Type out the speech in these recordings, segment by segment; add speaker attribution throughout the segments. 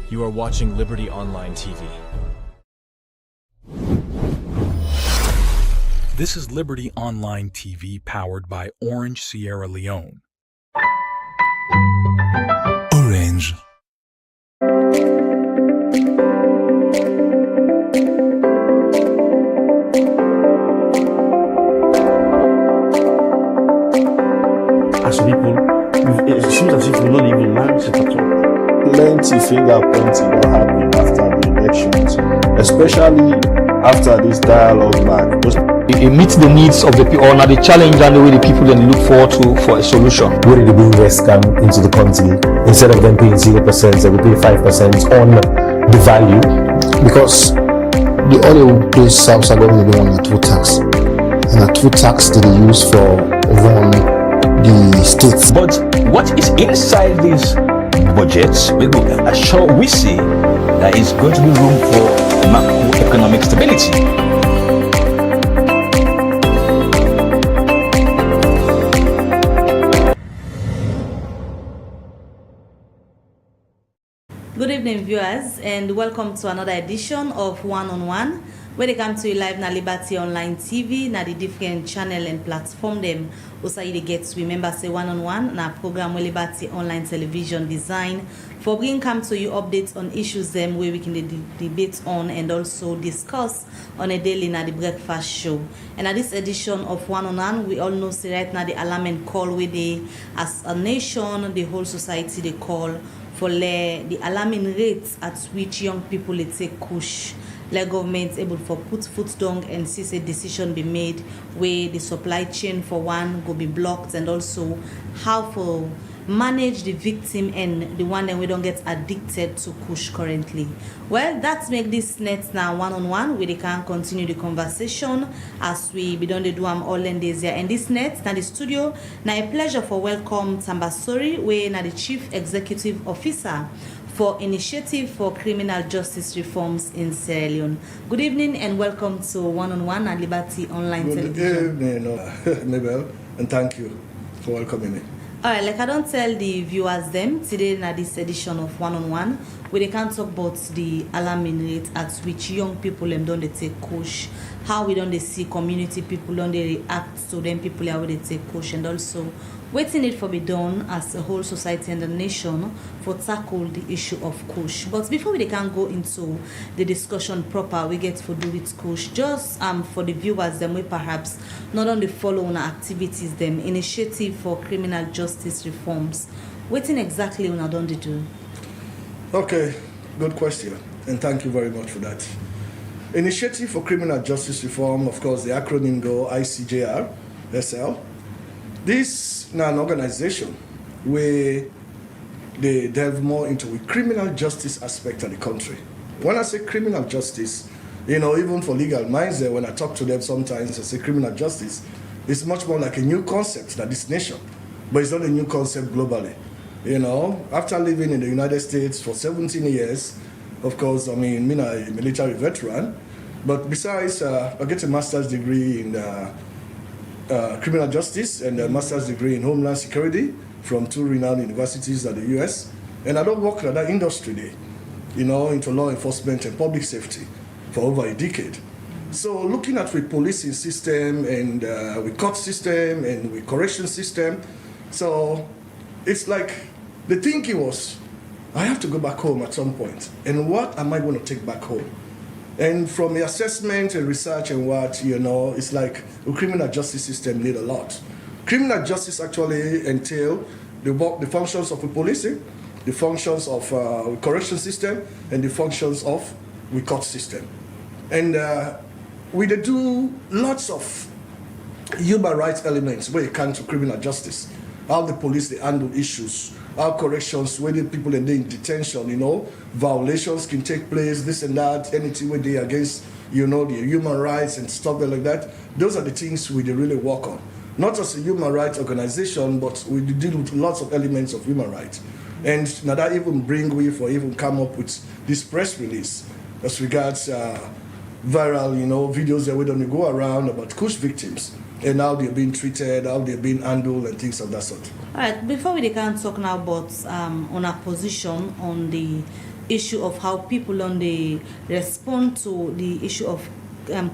Speaker 1: You are watching Liberty Online TV.
Speaker 2: This is Liberty Online TV powered by Orange Sierra Leone. Orange.
Speaker 3: As people, it seems as if we don't even manage it at all.
Speaker 4: Plenty finger pointing will happen after the elections, especially after this dialogue back.
Speaker 5: It meets the needs of the people, or the challenge and the way the people then look forward to for a solution.
Speaker 6: Where did they bring Westcam into the country? Instead of them paying 0%, they will pay 5% on the value.
Speaker 7: Because the oil based South are going to be on a two tax. And a two tax that they use for run the states.
Speaker 8: But what is inside these budgets, we see there is going to be room for macroeconomic stability.
Speaker 9: Good evening, viewers, and welcome to another edition of One on One, where they come to you live na Liberty Online TV, na the different channel and platform them. Also, you get to remember say One on One na program where Liberty Online Television design for bringing come to you updates on issues them where we can debate on and also discuss on a daily na the breakfast show. And at this edition of One on One, we all know say right now the alarming call where they, as a nation, the whole society they call for the alarming rates at which young people they take Kush. The government able for put foot down and see a decision be made where the supply chain for one go be blocked, and also how for manage the victim and the one that we don't get addicted to Kush currently. Well, that's make this net now one-on-one where they can continue the conversation as we be done the do all in days here. And this net now the studio now a pleasure for welcome Tambasori, where now the Chief Executive Officer for Initiative for Criminal Justice Reforms in Sierra Leone. Good evening and welcome to One on One and Liberty Online Television.
Speaker 10: Good evening, Mabel, and thank you for welcoming me.
Speaker 9: Alright, like I don't tell the viewers them today na this edition of One on One, where they can talk about the alarming rate at which young people don't they take Kush, how we don't they see community people don't they react to them people how they take Kush, and also waiting it for be done as a whole society and the nation for tackle the issue of Kush. But before we can go into the discussion proper, we get to do with Kush. Just for the viewers them we perhaps not only follow on activities them Initiative for Criminal Justice Reforms. Waiting exactly when I don't do.
Speaker 10: Okay, good question, and thank you very much for that. Initiative for Criminal Justice Reform, of course, the acronym go ICJR, SL. This is an organization where they delve more into the criminal justice aspect of the country. When I say criminal justice, even for legal minds, when I talk to them sometimes, I say criminal justice, it's much more like a new concept that this nation, but it's not a new concept globally. After living in the United States for 17 years, of course, I'm a military veteran, but besides, I get a master's degree in criminal justice and a master's degree in homeland security from two renowned universities at the US. And I don't work in that industry there, into law enforcement and public safety for over a decade. So looking at with policing system and with court system and with correction system, so it's like the thinking was, I have to go back home at some point. And what am I going to take back home? And from the assessment and research and what, it's like the criminal justice system need a lot. Criminal justice actually entail the functions of the policing, the functions of the correction system, and the functions of the court system. And we do lots of human rights elements when it comes to criminal justice. How the police they handle issues, how corrections, where the people are in detention, violations can take place, this and that, anything where they against, the human rights and stuff like that. Those are the things we really work on. Not as a human rights organization, but we deal with lots of elements of human rights. And now that even bring we for even come up with this press release as regards viral, videos that we don't go around about Kush victims. and how they're being treated, how they're being handled, and things of that sort.
Speaker 9: All right, before we can talk now about on our position on the issue of how people on the respond to the issue of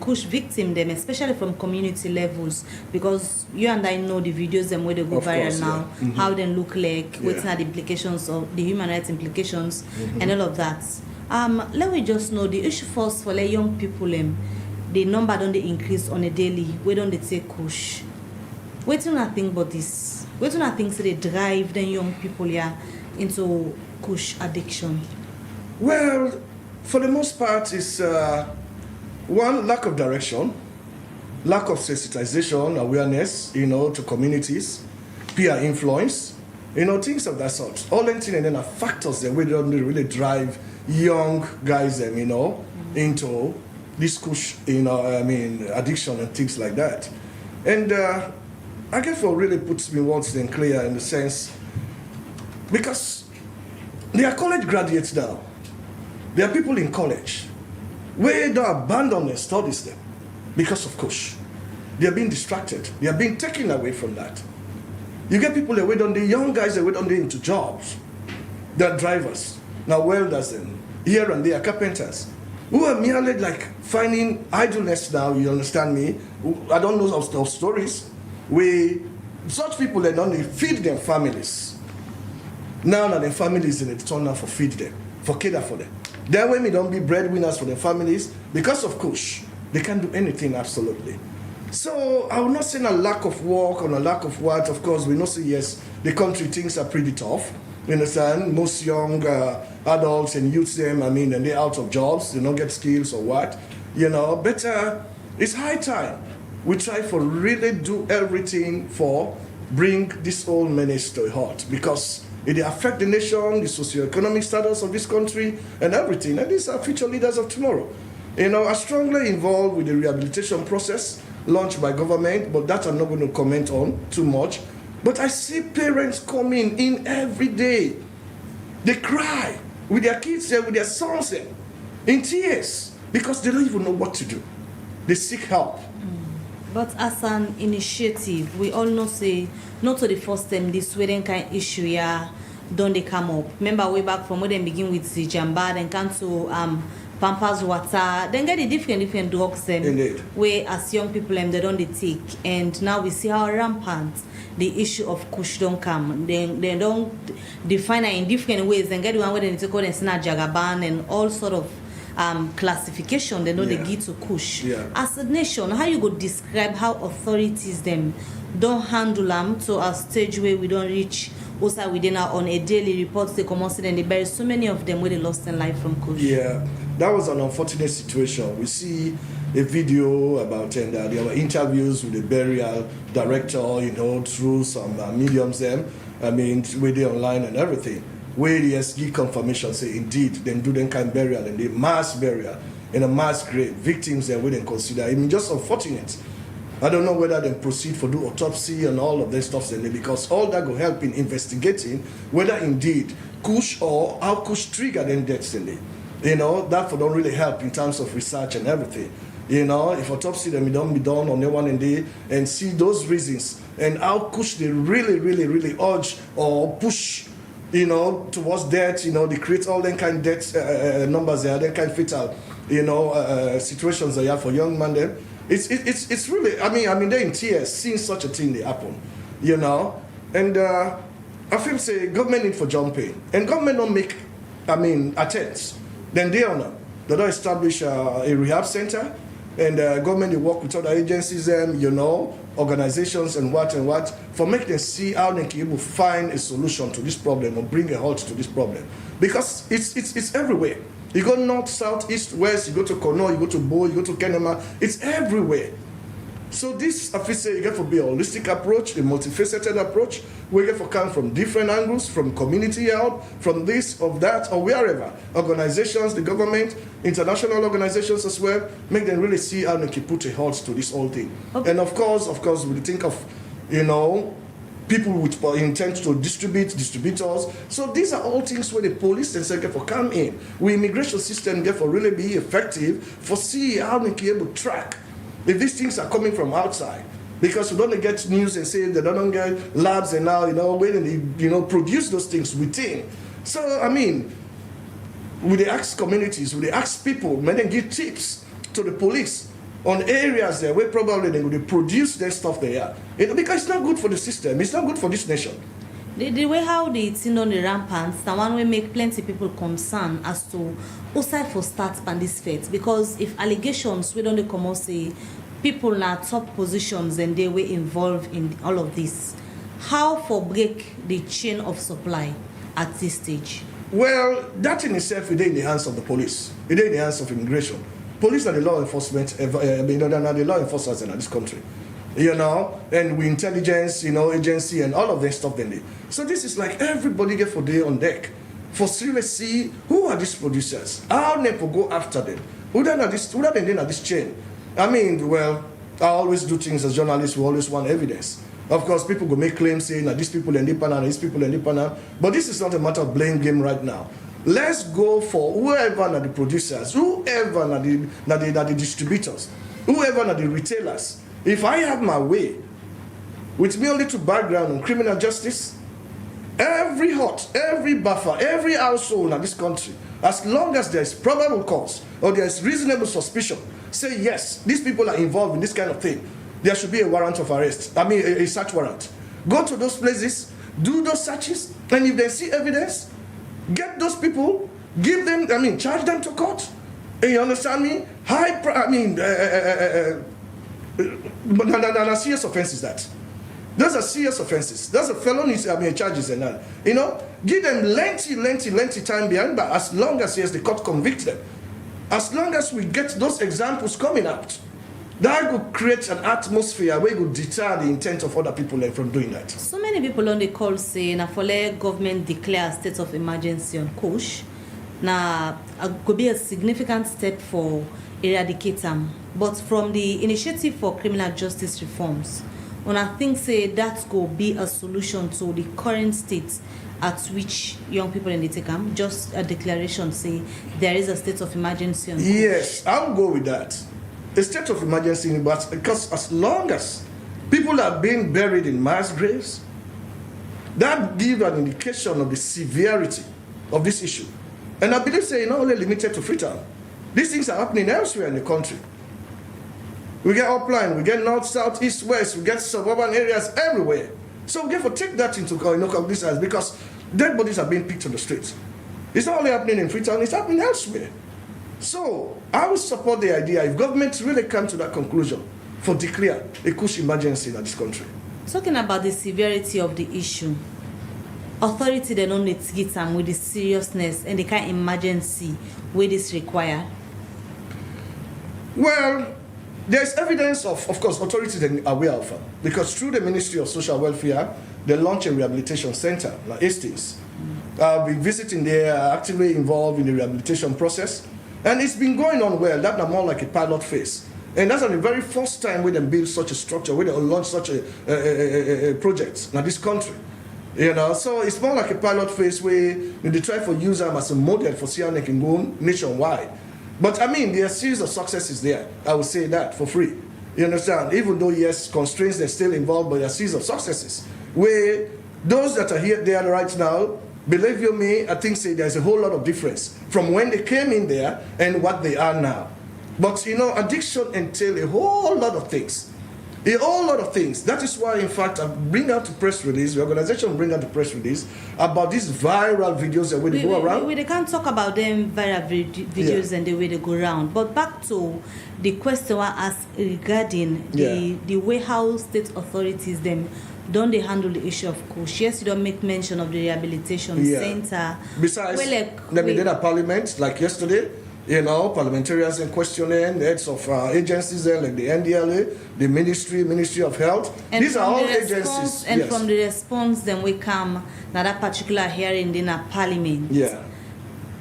Speaker 9: Kush victim them, especially from community levels, because you and I know the videos them where they go viral now, how they look like, what are the implications of the human rights implications, and all of that. Let me just know the issue first for young people the number don't they increase on a daily. Where don't they take Kush? What do not think about this? What do not think so they drive the young people into Kush addiction?
Speaker 10: Well, for the most part, it's one, lack of direction, lack of sensitization, awareness, to communities, peer influence, things of that sort. All them things and then are factors that we don't really drive young guys, into this Kush, addiction and things like that. And I guess what really puts me words in clear in the sense, because they are college graduates now. There are people in college where they abandon their studies then because of Kush. They are being distracted. They are being taken away from that. You get people that wait on the young guys that wait on into jobs. They are drivers, now welders and here and there, carpenters, who are merely like finding idleness now, you understand me? I don't know of stories where such people that don't feed their families. Now that their families in it turn out for feed them, for cater for them. That way, they don't be breadwinners for their families because of Kush. They can't do anything absolutely. So I will not say a lack of work or a lack of what. Of course, we know say yes, the country things are pretty tough. You understand? Most young adults and youths and they're out of jobs. They don't get skills or what. But it's high time we try for really do everything for bring this whole menace to a halt, because it affect the nation, the socio-economic status of this country, and everything. And these are future leaders of tomorrow. I'm strongly involved with the rehabilitation process launched by government, but that I'm not going to comment on too much. But I see parents coming in every day. They cry with their kids there, with their sons there, in tears, because they don't even know what to do. They seek help.
Speaker 9: But as an initiative, we all know say, not to the first time this wedding kind of issue don't they come up. Remember way back from when they begin with the Jamba, then come to Pampers water, then get the different drugs where as young people they don't take. And now we see how rampant the issue of Kush don't come. They don't define it in different ways. Then get the one where they take out and Jagaban and all sort of classification they know they give to Kush. As a nation, how you go describe how authorities them don't handle them to a stage where we don't reach also within our on a daily reports they come out and they bury so many of them where they lost their life from Kush.
Speaker 10: That was an unfortunate situation. We see a video about and there were interviews with the burial director, through some mediums where they online and everything, where the SG confirmation say indeed then do them kind of burial and the mass burial in a mass grave, victims that we didn't consider. Just unfortunate. I don't know whether they proceed for do autopsy and all of that stuff, because all that will help in investigating whether indeed Kush or how Kush triggered them deaths. That don't really help in terms of research and everything. If autopsy them don't be done on the one and day and see those reasons and how Kush they really, really, really urge or push towards death, they create all them kind of death numbers there, them kind of fatal, situations they have for young men them. It's really, they're in tears seeing such a thing they happen, and I feel say government need for jumping, and government don't make, attempts, then they don't establish a rehab center, and government they work with other agencies and, organizations and what, for make them see how they can able to find a solution to this problem or bring a halt to this problem, because it's everywhere. You go north, south, east, west, you go to Kono, you go to Bo, you go to Kenema, it's everywhere. So this, I feel say, you get to be a holistic approach, a multifaceted approach, where you get to come from different angles, from community help, from this, of that, or wherever. Organizations, the government, international organizations as well, make them really see how they can put a halt to this whole thing. Okay. And of course, we think of, people with intent to distributors. So these are all things where the police and sector for come in. We immigration system get for really be effective for see how we can able to track if these things are coming from outside. Because we don't get news and say they don't get labs and now, where they, produce those things within. So, We they ask communities, we they ask people, may they give tips to the police on areas there where probably they will produce their stuff there. Because it's not good for the system, it's not good for this nation.
Speaker 9: The way how they thing on the rampant, the one will make plenty people concerned as to also for start on this fate. Because if allegations we don't come out say people in top positions and they were involved in all of this, how for break the chain of supply at this stage?
Speaker 10: Well, that in itself is in the hands of the police. It is in the hands of immigration. Police are the law enforcement, are the law enforcers in this country. And we intelligence, agency and all of that stuff. So this is like everybody get for day on deck. For seriously see who are these producers? How never go after them? Who are this chain? I mean, well, I always do things as journalists, we always want evidence. Of course, people go make claims saying that these people in Lipana, these people in Lipana, but this is not a matter of blame game right now. Let's go for whoever are the producers, whoever are the distributors, whoever are the retailers. If I have my way, with me a little background on criminal justice, every hut, every buffer, every household in this country, as long as there is probable cause or there is reasonable suspicion, say yes, these people are involved in this kind of thing, there should be a warrant of arrest. I mean, a search warrant. Go to those places, do those searches, and if they see evidence, get those people, give them, charge them to court. You understand me? But serious offenses that. Those are serious offenses. Those are felonies, charges and that. Give them lengthy time behind, but as long as the court convicts them, as long as we get those examples coming out, that will create an atmosphere where it will deter the intent of other people from doing that.
Speaker 9: So many people on the call say, na for let government declare a state of emergency on Kush, na could be a significant step for eradicate them. But from the Initiative for Criminal Justice Reforms, when I think say that could be a solution to the current state at which young people in the take just a declaration say there is a state of emergency on Kush.
Speaker 10: Yes, I'll go with that. A state of emergency, but because as long as people are being buried in mass graves, that gives an indication of the severity of this issue. And I believe say not only limited to Freetown. These things are happening elsewhere in the country. We get upline, we get north, south, east, west, we get suburban areas everywhere. So we have to take that into cognizance because dead bodies are being picked on the streets. It's not only happening in Freetown, it's happening elsewhere. So I would support the idea if government really come to that conclusion for declare a Kush emergency in this country.
Speaker 9: Talking about the severity of the issue, authority they don't need to get them with the seriousness and the kind of emergency where this require.
Speaker 10: Well, there's evidence of course, authorities that are aware of it. Because through the Ministry of Social Welfare, they launched a rehabilitation center, like Hastings. I've been visiting there, actively involved in the rehabilitation process. And it's been going on well. That's more like a pilot phase. And that's the very first time we build such a structure, we launch such a project in this country. So it's more like a pilot phase where they try to use them as a model for CNEC and go nationwide. But there are a series of successes there. I would say that for free. You understand? Even though, yes, constraints, they're still involved, but there are a series of successes where those that are here there right now, believe you me, I think there's a whole lot of difference from when they came in there and what they are now. But addiction entails a whole lot of things. A whole lot of things. That is why, in fact, I bring out a press release, the organization bring out a press release about these viral videos that they go around.
Speaker 9: We can't talk about them viral videos and the way they go around. But back to the question I asked regarding the way how state authorities don't they handle the issue of Kush? Yes, you don't make mention of the rehabilitation center. Besides,
Speaker 10: they did a parliament like yesterday. Parliamentarians and questioning the heads of agencies there, like the NDLA, the Ministry of Health.
Speaker 9: And
Speaker 10: these are all agencies.
Speaker 9: And from the response, then we come to that particular hearing in a parliament.
Speaker 10: Yeah.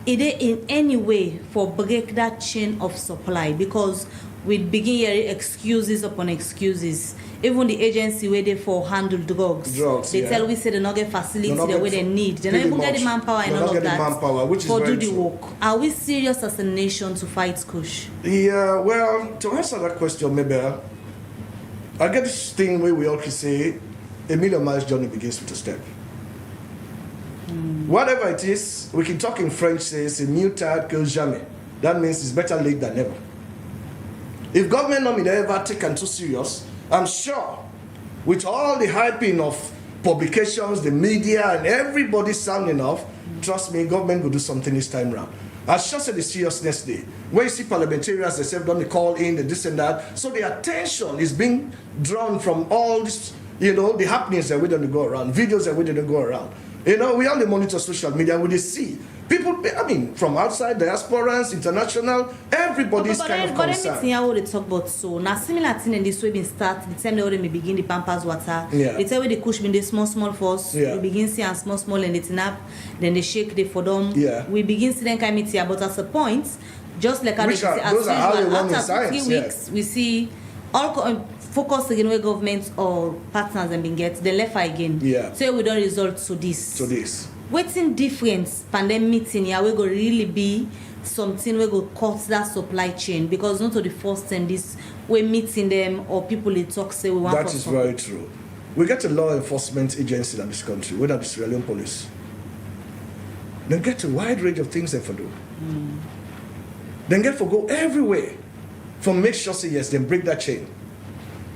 Speaker 9: Is there in any way for break that chain of supply? Because we begin hearing excuses upon excuses. Even the agency where they for handle drugs they tell we say they not get facility the way they need. They don't even get the manpower and all of that for do the work. Are we serious as a nation to fight Kush?
Speaker 10: Yeah, well, to answer that question, maybe I get this thing where we all can say a million miles journey begins with a step. Whatever it is, we can talk in French, says, mieux tard que jamais. That means it's better late than never. If government not ever taken too serious, I'm sure with all the hyping of publications, the media, and everybody sounding off, trust me, government will do something this time around. I just said the seriousness day. When you see parliamentarians, they say, don't they call in, the this and that. So the attention is being drawn from all this, the happenings that we don't go around, videos that we don't go around. We only monitor social media, we see. People, from outside, diasporans, international, everybody's kind of concerned.
Speaker 9: But everything they talk about, so now similar thing in this way been start, the time they already begin the Pampers water, the time the Kush been the small force, we begin see and small and it's up, then they shake the for them, we begin see them kind of here, but at a point, just like after 3 weeks, we see all focus again where government or partners and been get, they left again. So we don't result to this. What's in difference pandemic meeting here we go really be something we go cut that supply chain, because not to the first time this we're meeting them or people they talk say we want.
Speaker 10: That is very true. We get a law enforcement agency in this country, whether the Sierra Leone police. They get a wide range of things they for do. They get for go everywhere for make sure say yes, they break that chain.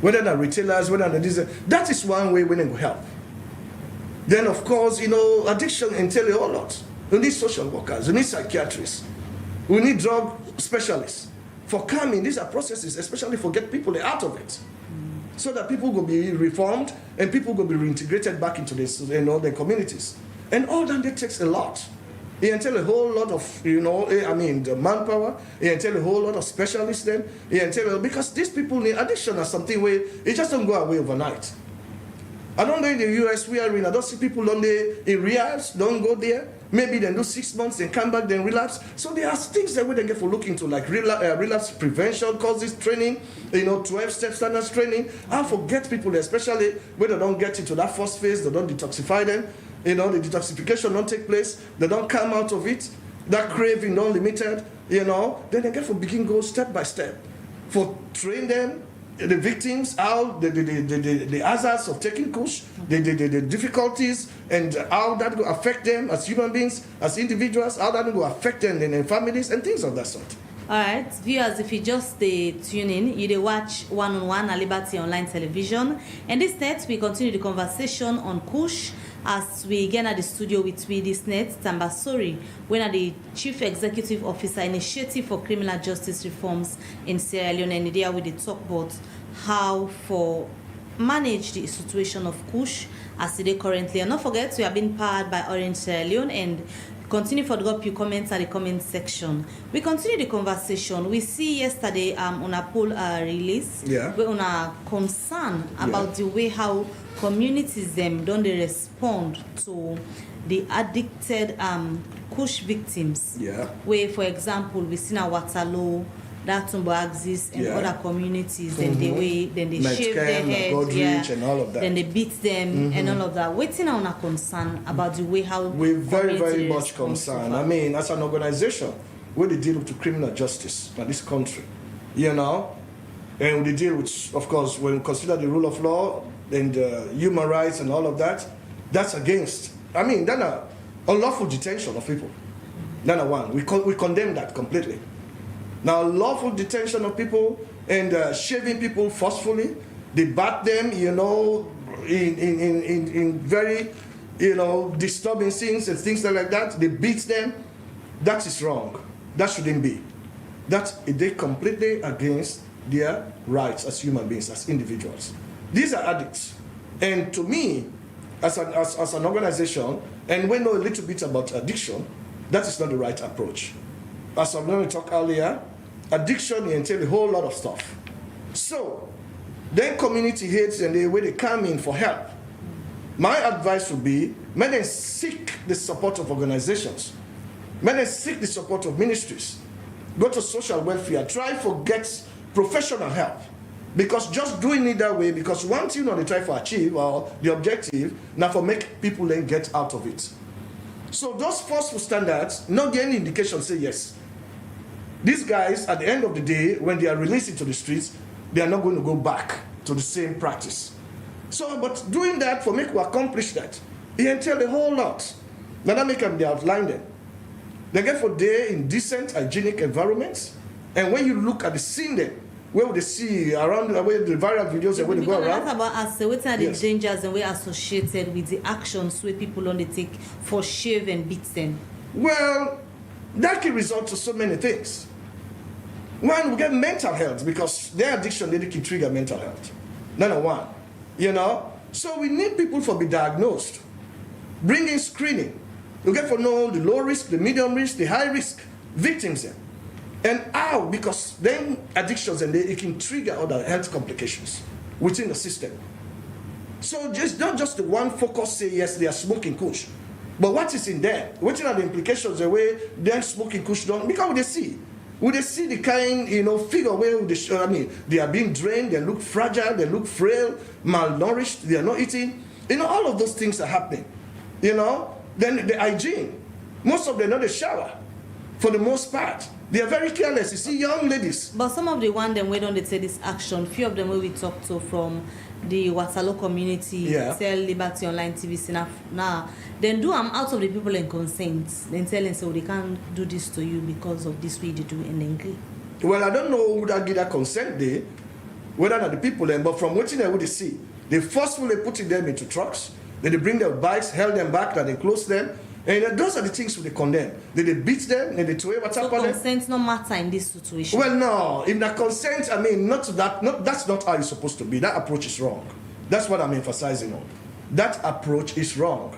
Speaker 10: Whether they're retailers, whether they're this, that is one way we can help. Then, of course, addiction entails a whole lot. We need social workers, we need psychiatrists, we need drug specialists for calming. These are processes, especially for get people out of it, so that people will be reformed and people will be reintegrated back into this, their communities. And all that takes a lot. It entails a whole lot of, the manpower. It entails a whole lot of specialists. Then it entails because these people need addiction or something where it just don't go away overnight. I don't know in the US we are in. I don't see people on there in rehabs. Don't go there. Maybe they do 6 months, then come back, then relapse. So there are things that we then get for look into, like relapse prevention courses, training, 12-step standards training. I forget people, especially when they don't get into that first phase, they don't detoxify them. The detoxification don't take place. They don't come out of it. That craving don't limited. Then they get for begin go step by step, for train them. The victims, how the hazards of taking Kush, the difficulties, and how that will affect them as human beings, as individuals, how that will affect them and their families, and things of that sort.
Speaker 9: All right, viewers, if you just tune in, you watch One on One at Liberty Online Television. And this net, we continue the conversation on Kush as we get at the studio with this net, Tambasori, when are the Chief Executive Officer Initiative for Criminal Justice Reforms in Sierra Leone, and there with the talk about how for manage the situation of Kush as it is currently. And don't forget, we have been powered by Orange Sierra Leone, and continue for drop your comments at the comment section. We continue the conversation. We see yesterday on a poll release, we on a concern about the way how communities don't they respond to the addicted Kush victims. Where, for example, we see now Waterloo, that Tumbo axis and other communities, then they shave their head,
Speaker 10: and all of that.
Speaker 9: Then they beat them and all of that. Waiting on a concern about the way how
Speaker 10: we're very, very much concerned. As an organization, we deal with criminal justice in this country, and we deal with, of course, when we consider the rule of law and human rights and all of that, that's against. Then unlawful detention of people. Then one, we condemn that completely. Now, lawful detention of people and shaving people forcefully, they bat them, in very, disturbing scenes and things like that. They beat them. That is wrong. That shouldn't be. They completely against their rights as human beings, as individuals. These are addicts. And to me, as an organization, and we know a little bit about addiction, that is not the right approach. As I'm going to talk earlier, addiction entails a whole lot of stuff. So, then community hates and the way they come in for help. My advice would be, may they seek the support of organizations. May they seek the support of ministries. Go to social welfare. Try to get professional help. Because just doing it that way, because one thing they try to achieve, or the objective, now for make people then get out of it. So those forceful standards, not get any indication say yes. These guys, at the end of the day, when they are released into the streets, they are not going to go back to the same practice. So, but doing that, for me to accomplish that, it entails a whole lot. Now that make them they outline them. They get for day in decent, hygienic environments. And when you look at the scene there, where would they see around where the viral videos and where they go around?
Speaker 9: That's about us. What are the dangers and we associated with the actions where people undertake for shave and beat them?
Speaker 10: Well, that can result to so many things. One, we get mental health because their addiction they can trigger mental health. Number one, you know. So we need people to be diagnosed. Bring in screening. You get to know the low risk, the medium risk, the high risk victims there. And how? Because then addictions and it can trigger other health complications within the system. So just not just the one focus say yes they are smoking Kush, but what is in there? What are the implications the way they're smoking Kush don't? Because we they see the kind figure where they are being drained, they look fragile, they look frail, malnourished, they are not eating. All of those things are happening. Then the hygiene. Most of them not the shower, for the most part. They are very careless. You see young ladies.
Speaker 9: But some of the ones them where don't they take this action, few of them where we talk to from the Wasalo community, tell Liberty Online TV now, then do out of the people and consent. Then tell them so they can't do this to you because of this way they do and then agree.
Speaker 10: Well, I don't know who that give that consent day, whether not the people then, but from what they see, they forcefully putting them into trucks, then they bring their bikes, held them back, then they close them. And those are the things we condemn. Then they beat them, then they throw what's up on them.
Speaker 9: Consent no matter in this situation.
Speaker 10: Well, no. In the consent, that's not how it's supposed to be. That approach is wrong. That's what I'm emphasizing on. That approach is wrong.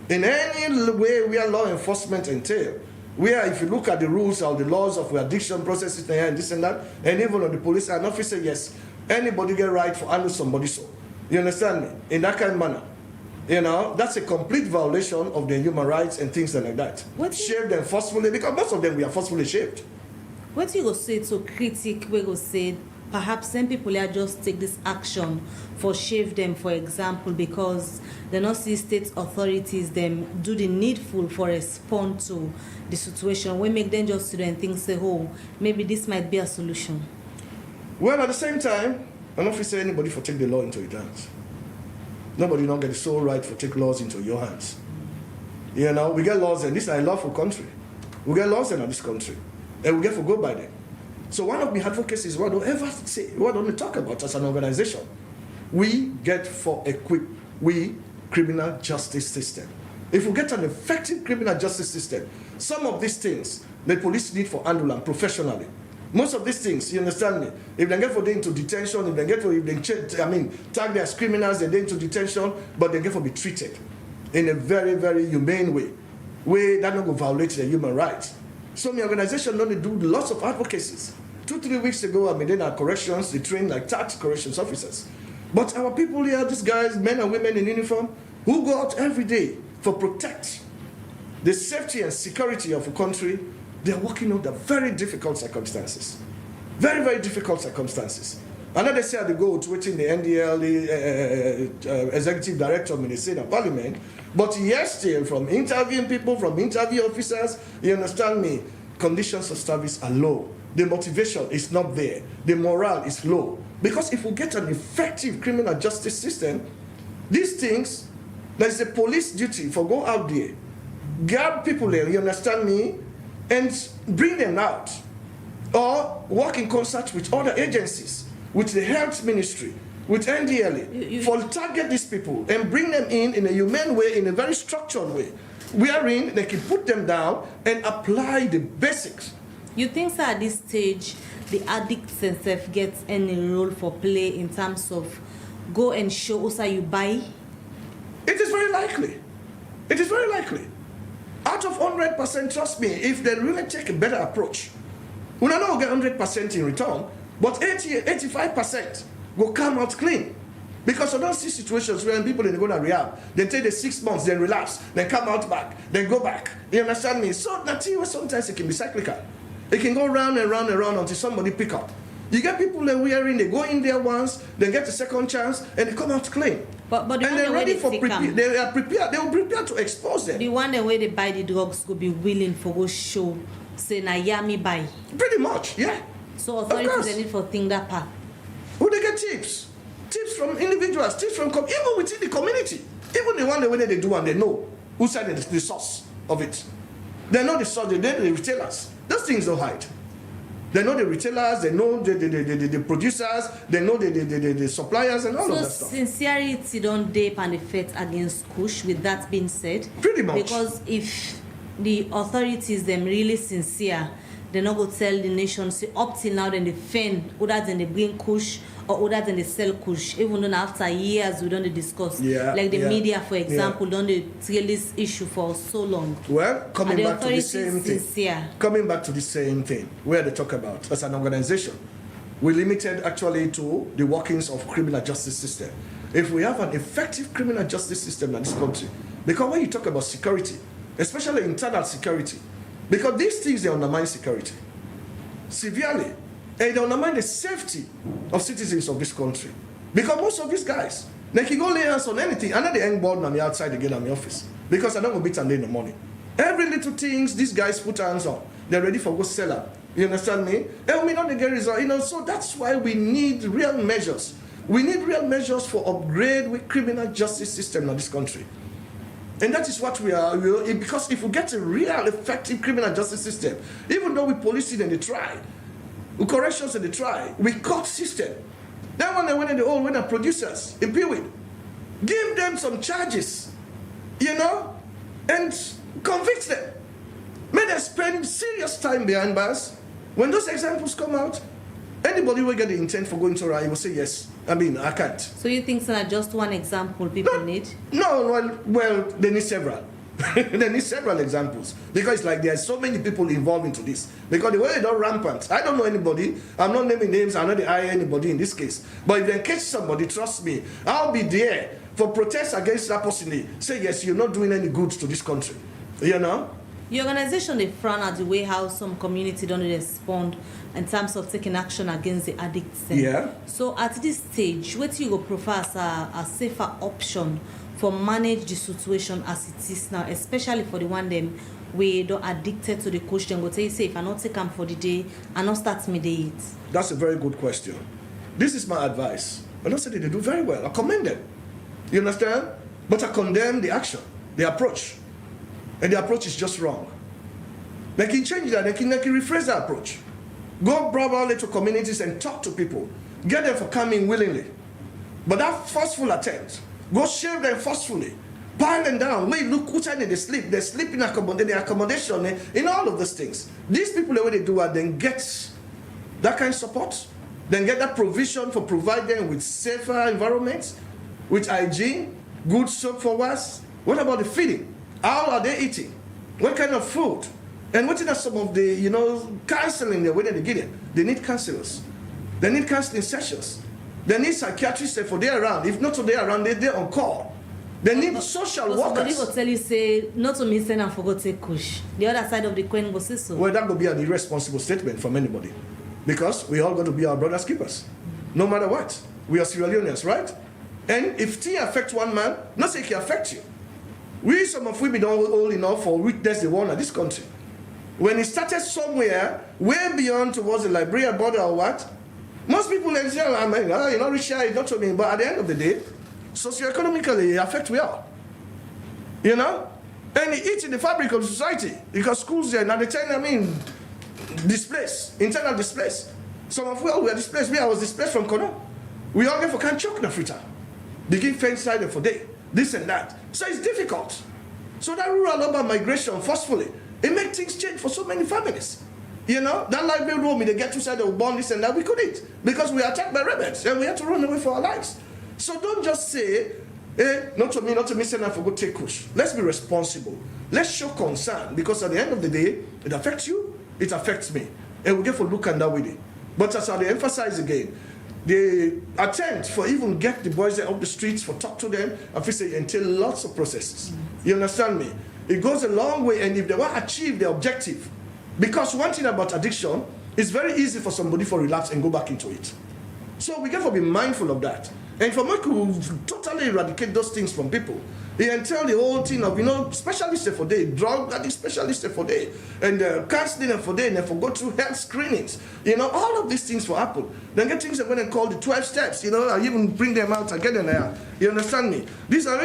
Speaker 10: In any way where law enforcement entail, where if you look at the rules or the laws of addiction processes and this and that, and even on the police, an officer, yes, anybody get right for handle somebody so. You understand me? In that kind of manner. That's a complete violation of their human rights and things like that. Shave them forcefully, because most of them we are forcefully shaved.
Speaker 9: What you go say to critic, we go say perhaps some people are just take this action for shave them, for example, because they not see state authorities them do the needful for respond to the situation. We make them just student think say, oh, maybe this might be a solution.
Speaker 10: Well, at the same time, I'm not say anybody for take the law into your hands. Nobody don't get the sole right to take laws into your hands. We get laws, and this is a lawful country. We get laws in this country, and we get to go by them. So one of my advocates is what don't ever say, what don't talk about as an organization. We get for equipped, criminal justice system. If we get an effective criminal justice system, some of these things the police need for handle and professionally. Most of these things, you understand me? If they get for them into detention, tag them as criminals, they're into detention, but they get for be treated in a very, very humane way that not going to violate their human rights. So my organization don't do lots of advocacies. 2-3 weeks ago, in our corrections, they train like tax corrections officers. But our people here, these guys, men and women in uniform, who go out every day for protect the safety and security of a country, they're working under very difficult circumstances. Very, very difficult circumstances. I know they say they go to waiting the NDL executive director in the Senate Parliament, but yes, still from interviewing people, from interview officers, you understand me, conditions of service are low. The motivation is not there. The morale is low. Because if we get an effective criminal justice system, these things, there's a police duty for go out there, grab people there, you understand me, and bring them out, or work in concert with other agencies, with the health ministry, with NDLA, for target these people and bring them in a humane way, in a very structured way, wherein they can put them down and apply the basics.
Speaker 9: You think that at this stage, the addicts themselves get any role for play in terms of go and show us how you buy?
Speaker 10: It is very likely. It is very likely. Out of 100%, trust me, if they really take a better approach, we don't get 100% in return, but 85% will come out clean. Because I don't see situations where people they go to rehab, they take the 6 months, then relapse, then come out back, then go back. You understand me? So that sometimes it can be cyclical. It can go round and round and round until somebody pick up. You get people that they go in there once, they get a second chance, and they come out clean.
Speaker 9: But the
Speaker 10: and they're ready for they are prepared. They will prepare to expose them.
Speaker 9: The one the way they buy the drugs will be willing for go show, say na yami buy.
Speaker 10: Pretty much, yeah.
Speaker 9: So authorities they need for think that part.
Speaker 10: Who they get tips? Tips from individuals, tips from even within the community. Even the one the way they do and they know who said the source. of it. They know the source, they know the retailers. Those things don't hide. They know the retailers, they know the producers, they know the suppliers and all of that stuff.
Speaker 9: So sincerity don't dip and effect against Kush, with that being said?
Speaker 10: Pretty much.
Speaker 9: Because if the authorities, them really sincere, they're not going to tell the nation, say, up till now, then they fend, other than they bring Kush, or other than they sell Kush, even though after years we don't discuss. Like the media, for example, don't they trail this issue for so long?
Speaker 10: Well, coming back to the same thing.
Speaker 9: Sincere?
Speaker 10: Coming back to the same thing, where they talk about, as an organization, we limited actually to the workings of criminal justice system. If we have an effective criminal justice system in this country, because when you talk about security, especially internal security, because these things, they undermine security severely, and they undermine the safety of citizens of this country. Because most of these guys, they can go lay hands on anything. I know they ain't bored on me outside again in my office, because I don't go beat and lay in the morning. Every little things these guys put hands on, they're ready for go sell up. You understand me? And we know they get result. You know, so that's why we need real measures. We need real measures for upgrade with criminal justice system in this country. And that is what we are, because if we get a real effective criminal justice system, even though we police it and they try, we corrections and they try, we court system. Then when they producers in period, give them some charges, you know, and convict them. May they spend serious time behind bars. When those examples come out, anybody will get the intent for going to trial, will say yes. I mean, I can't.
Speaker 9: So you think it's not just one example people need?
Speaker 10: No, well, they need several. They need several examples. Because it's like there are so many people involved into this. Because the way they don't rampant, I don't know anybody, I'm not naming names, I'm not hire anybody in this case. But if they catch somebody, trust me, I'll be there for protest against that person. Say, yes, you're not doing any good to this country. You know?
Speaker 9: Your organization, they frown at the way how some community don't respond in terms of taking action against the addicts.
Speaker 10: Yeah.
Speaker 9: So at this stage, what do you go prefer as a safer option for manage the situation as it is now, especially for the one them we don't addicted to the Kush, then go tell you, say, if I not take them for the day, I not start me day it?
Speaker 10: That's a very good question. This is my advice. I don't say that they do very well. I commend them. You understand? But I condemn the action, the approach. And the approach is just wrong. They can change that, they can rephrase the approach. Go broadly to communities and talk to people. Get them for coming willingly. But that forceful attempt, go shave them forcefully. Pile them down. Wait, look who's they sleep. They sleep in accommodation, in all of those things. These people, the way they do it, then get that kind of support. Then get that provision for providing them with safer environments, with hygiene, good soap for us. What about the feeding? How are they eating? What kind of food? And what are some of the, counseling they're waiting to get in? They need counselors. They need counseling sessions. They need psychiatrists for they around. If not so they around, they're on call. They need social workers.
Speaker 9: Somebody will tell you, say, not to miss and forgot to take Kush. The other side of the coin will say so.
Speaker 10: Well, that would be an irresponsible statement from anybody. Because we all got to be our brother's keepers. No matter what. We are Sierra Leoneans, right? And if tea affects one man, not say it can affect you. Some of we don't old enough for witness the one of this country. When it started somewhere, way beyond towards the Liberia border or what, most people say, you're not rich, it's not to me. But at the end of the day, socioeconomically, it affects we all. You know? And it eats in the fabric of society. Because schools there, now they tell displaced, internal displaced. Some of we all were displaced. Me, I was displaced from Kono. We all get for can't choke in Africa. Begin fence side for day. This and that. So it's difficult. So that rural urban migration, forcefully, it makes things change for so many families. You know, that library room, they get to say they were born this and that, we couldn't. Because we were attacked by rebels and we had to run away for our lives. So don't just say, not to me, say I forgot take Kush. Let's be responsible. Let's show concern, because at the end of the day, it affects you, it affects me. And we get to look at that with it. But as I emphasize again, the attempt for even get the boys off the streets, for talk to them, I feel say entail lots of processes. You understand me? It goes a long way, and if they want to achieve their objective, because one thing about addiction, it's very easy for somebody to relapse and go back into it. So we have to be mindful of that. And for me to totally eradicate those things from people, He entail the whole thing of, specialists for day, drug addict specialists for day, and counseling for day, and they go through health screenings. All of these things for happen. Then get things that when they call the 12 steps, I even bring them out and get them there. You understand me? These are,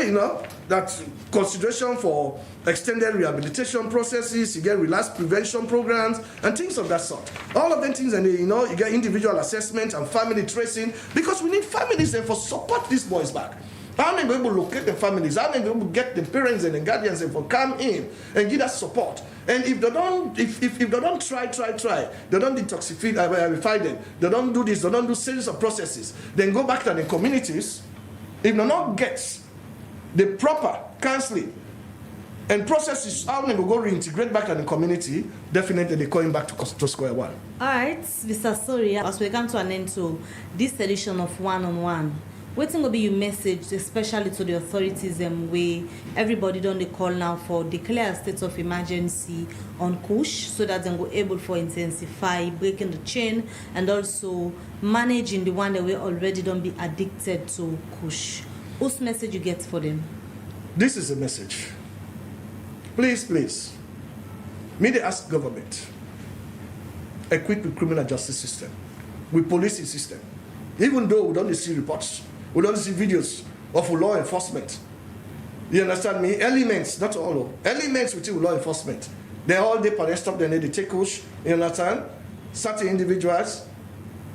Speaker 10: that consideration for extended rehabilitation processes, you get relapse prevention programs, and things of that sort. All of them things, and you get individual assessment and family tracing, because we need families and for support these boys back. How many people locate the families? How many people get the parents and the guardians and for come in and give us support? And if they don't, if they don't try, they don't detoxify them, they don't do this, they don't do series of processes, then go back to the communities. If they don't get the proper counseling and processes, how they will go reintegrate back to the community, definitely they're going back to square one.
Speaker 9: All right, Mr. Sori, as we come to an end to this edition of One on One, what will be your message, especially to the authorities and way everybody don't they call now for declare a state of emergency on Kush so that they go able for intensify breaking the chain and also managing the one that we already don't be addicted to Kush. Whose message you get for them?
Speaker 10: This is a message. Please, may they ask government, equipped with criminal justice system, with policing system, even though we don't see reports, we don't see videos of law enforcement. You understand me? Elements, not all, elements within law enforcement. They're all there, they stop, then they take Kush, you understand? Certain individuals.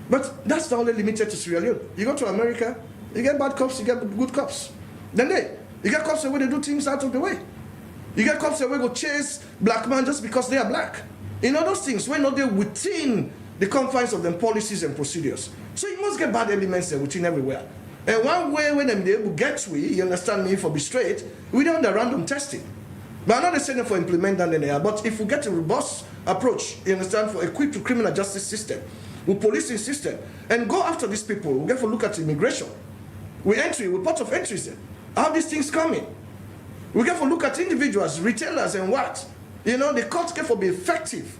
Speaker 10: But that's not only limited to Sierra Leone. You go to America, you get bad cops, you get good cops. Then you get cops where they do things out of the way. You get cops where go chase black men just because they are black. Those things, we're not there within the confines of them policies and procedures. So you must get bad elements there within everywhere. And one way when them able get you understand me, for be straight, we don't the random testing. But I'm not saying for implement that in there, but if we get a robust approach, you understand, for equipped to criminal justice system, with policing system, and go after these people, we get to look at immigration. We port of entries there. How these things coming? We get to look at individuals, retailers, and what? The courts get to be effective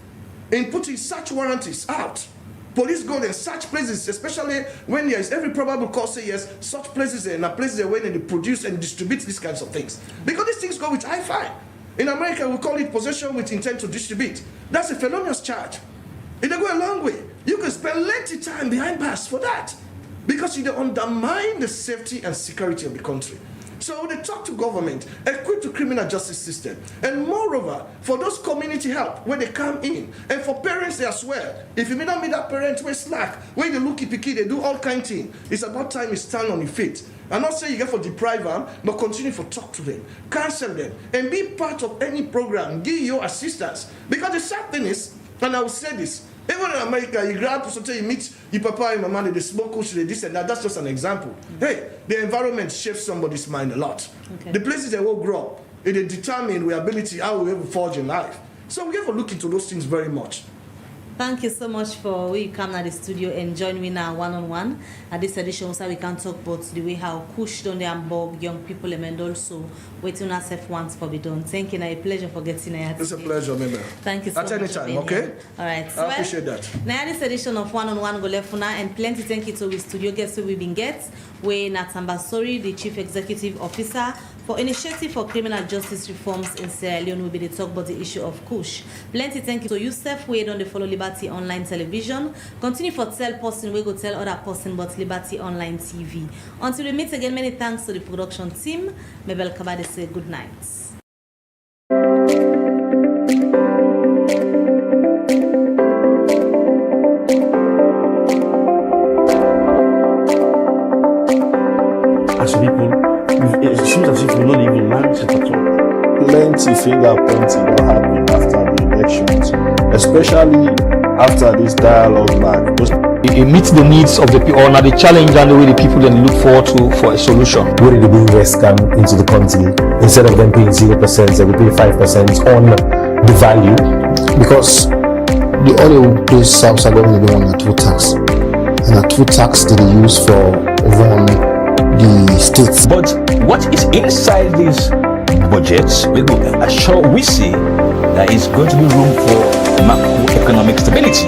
Speaker 10: in putting such warranties out. Police go and search places, especially when there is every probable cause say yes, such places and places where they produce and distribute these kinds of things. Because these things go with I-5. In America, we call it possession with intent to distribute. That's a felonious charge. It go a long way. You can spend lengthy time behind bars for that because you undermine the safety and security of the country. So they talk to government, equipped to criminal justice system. And moreover, for those community help, when they come in, and for parents, they as well. If you may not meet that parent, we slack. When they look at the kid, they do all kind of things. It's about time you stand on your feet. I'm not saying you get for deprive them, but continue to talk to them, counsel them, and be part of any program, give your assistance. Because the sad thing is, and I will say this, even in America, you grab something, you meet your papa and mama, they smoke Kush, they this and that. That's just an example. Hey, the environment shapes somebody's mind a lot. Okay. The places they will grow up, it determine our ability, how we will forge in life. So we have to look into those things very much.
Speaker 9: Thank you so much for when you come to the studio and join me now one-on-one at this edition so we can talk about the way how Kush don't unbog young people and also waiting us if once for be done. Thank you, and a pleasure for getting here.
Speaker 10: It's a pleasure, member.
Speaker 9: Thank you so much.
Speaker 10: At any time, okay?
Speaker 9: All right.
Speaker 10: I appreciate that.
Speaker 9: Now this edition of One-on-One go left for now, and plenty thank you to the studio guests who we've been get. We're Natamba Sori, the Chief Executive Officer for Initiative for Criminal Justice Reforms in Sierra Leone, will be the talk about the issue of Kush. Plenty thank you to Yusuf, we don't follow Liberty Online Television. Continue for tell person, we go tell other person about Liberty Online TV. Until we meet again, many thanks to the production team. Mabel Kabade say good night.
Speaker 3: As people, it seems as if we're not even mindset at all.
Speaker 4: Plenty finger pointing don't happen after the elections, especially after this dialogue mark.
Speaker 5: It meets the needs of the people, or not the challenge and the way the people then look forward to for a solution.
Speaker 6: Where did they bring West come into the country? Instead of them paying 0%, they will pay 5% on the value.
Speaker 7: Because the only place South Sudan they want a two tax, and a two tax that they use for run the states.
Speaker 8: But what is inside these budgets, we see there is going to be room for macroeconomic stability.